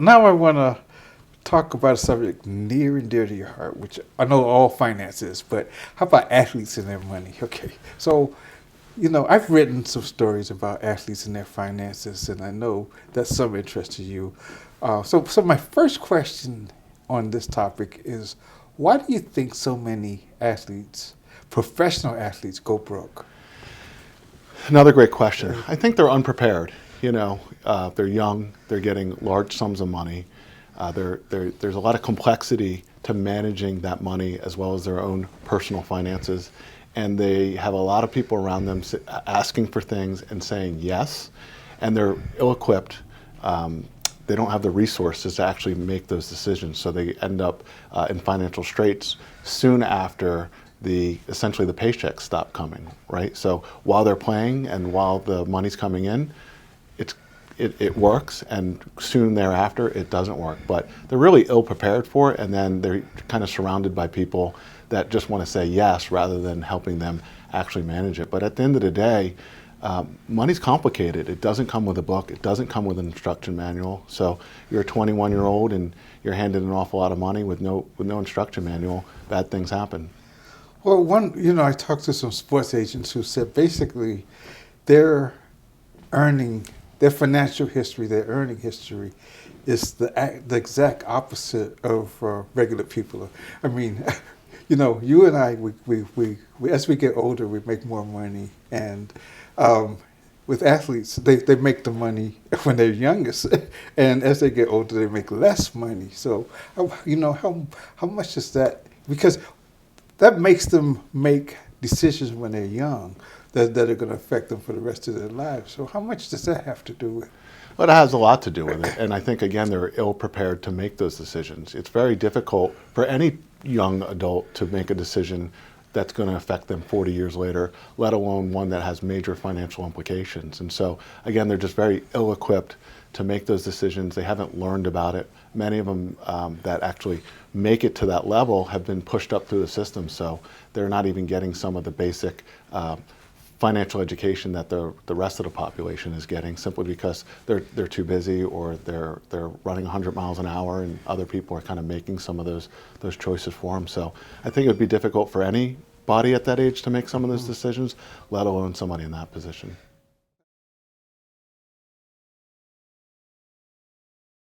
now I want to talk about a subject near and dear to your heart, which I know all finance is, but how about athletes and their money? Okay, so I've written some stories about athletes and their finances, and I know that's some interest to you. So my first question on this topic is, why do you think so many athletes, professional athletes, go broke? Another great question. I think they're unprepared. They're young. They're getting large sums of money. There's a lot of complexity to managing that money as well as their own personal finances. And they have a lot of people around them asking for things and saying yes. And they're ill-equipped. They don't have the resources to actually make those decisions. So they end up in financial straits soon after essentially the paychecks stop coming, right? So while they're playing and while the money's coming in, it works, and soon thereafter it doesn't work. But they're really ill prepared for it, and then they're kind of surrounded by people that just want to say yes rather than helping them actually manage it. But at the end of the day, money's complicated. It doesn't come with a book. It doesn't come with an instruction manual. So you're a 21-year-old and you're handed an awful lot of money with no instruction manual. Bad things happen. Well, I talked to some sports agents who said basically their financial history, their earning history is the exact opposite of regular people. I mean, you and I, we as we get older, we make more money, and with athletes, they make the money when they're youngest, and as they get older, they make less money. So, how much is that? Because that makes them make decisions when they're young that are going to affect them for the rest of their lives. So how much does that have to do with? Well, it has a lot to do with it. And I think, again, they're ill-prepared to make those decisions. It's very difficult for any young adult to make a decision that's going to affect them 40 years later, let alone one that has major financial implications. And so, again, they're just very ill-equipped to make those decisions. They haven't learned about it. Many of them that actually make it to that level have been pushed up through the system, so they're not even getting some of the basic financial education that the rest of the population is getting, simply because they're too busy, or they're running 100 miles an hour, and other people are kind of making some of those choices for them. So I think it would be difficult for anybody at that age to make some of those decisions, let alone somebody in that position.